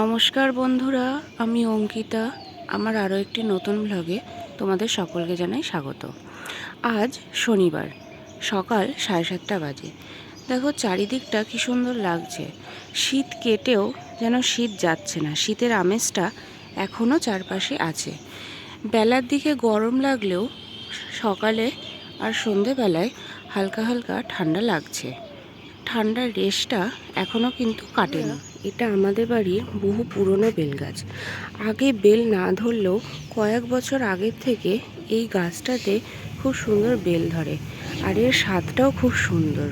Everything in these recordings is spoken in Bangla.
নমস্কার বন্ধুরা, আমি অঙ্কিতা। আমার আরও একটি নতুন ব্লগে তোমাদের সকলকে জানাই স্বাগত। আজ শনিবার, সকাল 7:30 বাজে। দেখো চারিদিকটা কি সুন্দর লাগছে। শীত কেটেও যেন শীত যাচ্ছে না, শীতের আমেজটা এখনও চারপাশে আছে। বেলার দিকে গরম লাগলেও সকালে আর সন্ধেবেলায় হালকা হালকা ঠান্ডা লাগছে। ঠান্ডার রেশটা এখনও কিন্তু কাটেনি। এটা আমাদের বাড়ির বহু পুরনো বেল গাছ। আগে বেল না ধরলেও কয়েক বছর আগের থেকে এই গাছটাতে খুব সুন্দর বেল ধরে, আর এর স্বাদটাও খুব সুন্দর।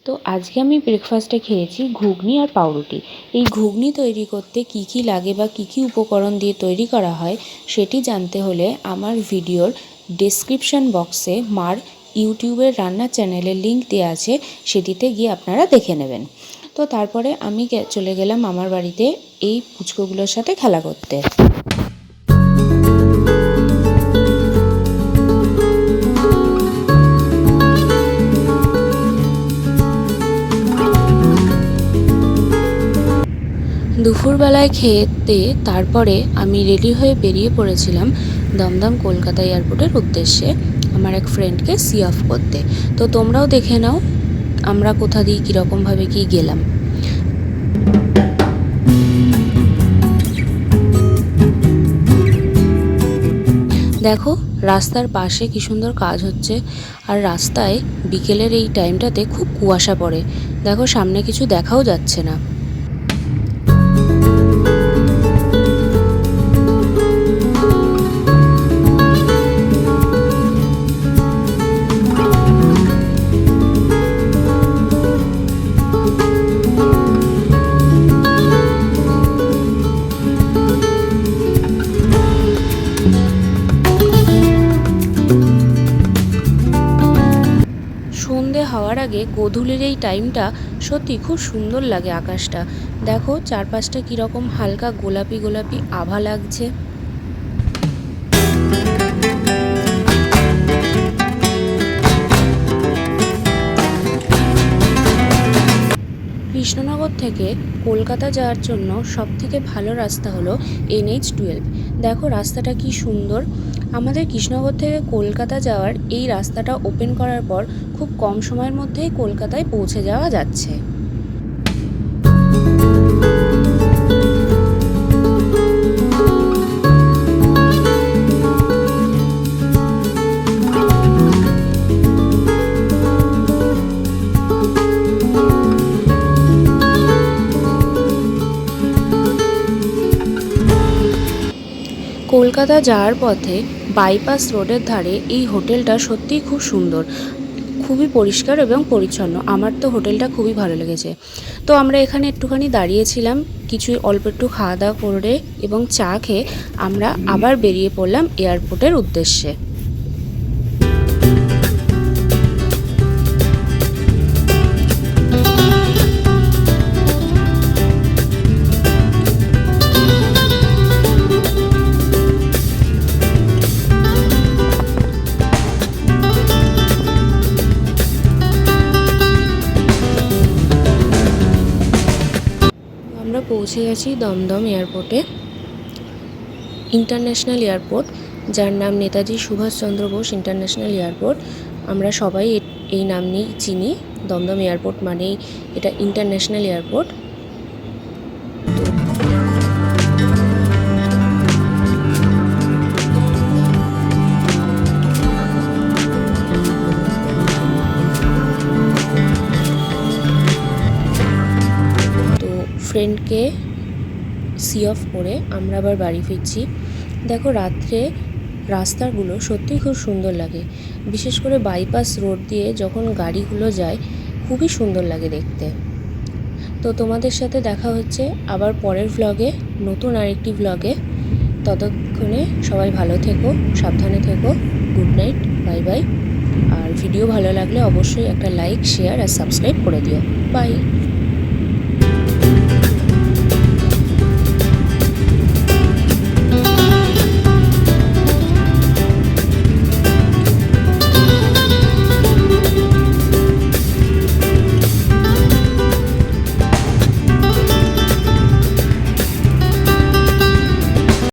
তো আজকে আমি ব্রেকফাস্টে খেয়েছি ঘুগনি আর পাউরুটি। এই ঘুগনি তৈরি করতে কি কি লাগে বা কি কি উপকরণ দিয়ে তৈরি করা হয় সেটি জানতে হলে আমার ভিডিওর ডেসক্রিপশন বক্সে মার ইউটিউবের রান্নার চ্যানেলের লিঙ্ক দেওয়া আছে, সেটিতে গিয়ে আপনারা দেখে নেবেন। তো তারপরে আমি চলে গেলাম আমার বাড়িতে এই পুচকোগুলোর সাথে খেলা করতে। দুপুরবেলায় খেতে তারপরে আমি রেডি হয়ে বেরিয়ে পড়েছিলাম দমদম কলকাতা এয়ারপোর্টের উদ্দেশ্যে আমার এক ফ্রেন্ডকে সি অফ করতে। তো তোমরাও দেখে নাও আমরা কোথা দিয়ে কীরকমভাবে কি গেলাম। দেখো রাস্তার পাশে কি সুন্দর কাজ হচ্ছে, আর রাস্তায় বিকেলের এই টাইমটাতে খুব কুয়াশা পড়ে। দেখো সামনে কিছু দেখাও যাচ্ছে না। সন্ধে হওয়ার আগে গোধূলির এই টাইমটা সত্যি খুব সুন্দর লাগে আকাশটা। দেখো চারপাশটা কীরকম হালকা গোলাপি গোলাপি আভা লাগছে। কৃষ্ণনগর থেকে কলকাতা যাওয়ার জন্য সবথেকে ভালো রাস্তা হলো NH-12। দেখো রাস্তাটা কি সুন্দর। আমাদের কৃষ্ণনগর থেকে কলকাতা যাওয়ার এই রাস্তাটা ওপেন করার পর খুব কম সময়ের মধ্যেই কলকাতায় পৌঁছে যাওয়া যাচ্ছে। কলকাতা যাওয়ার পথে বাইপাস রোডের ধারে এই হোটেলটা সত্যিই খুব সুন্দর, খুবই পরিষ্কার এবং পরিচ্ছন্ন। আমার তো হোটেলটা খুবই ভালো লেগেছে। তো আমরা এখানে একটুখানি দাঁড়িয়েছিলাম, কিছু অল্প একটু খাওয়া দাওয়া করে এবং চা খেয়ে আমরা আবার বেরিয়ে পড়লাম এয়ারপোর্টের উদ্দেশ্যে। আমরা পৌঁছে গেছি দমদম এয়ারপোর্টে, ইন্টারন্যাশনাল এয়ারপোর্ট, যার নাম নেতাজি সুভাষচন্দ্র বোস ইন্টারন্যাশনাল এয়ারপোর্ট। আমরা সবাই এই নাম নিয়েই চিনি। দমদম এয়ারপোর্ট মানেই এটা ইন্টারন্যাশনাল এয়ারপোর্ট। তো ফ্রেন্ডকে সি অফ করে আমরা আবার বাড়ি ফিরছি। দেখো রাত্রে রাস্তাগুলো সত্যিই খুব সুন্দর লাগে, বিশেষ করে বাইপাস রোড দিয়ে যখন গাড়িগুলো যায় খুবই সুন্দর লাগে দেখতে। তো তোমাদের সাথে দেখা হচ্ছে আবার পরের ভ্লগে, নতুন আরেকটি ভ্লগে। ততক্ষণে সবাই ভালো থেকো, সাবধানে থেকো। Good night, bye bye. আর ভিডিও ভিডিও ভালো লাগলে অবশ্যই একটা লাইক, শেয়ার আর সাবস্ক্রাইব করে দিও। বাই।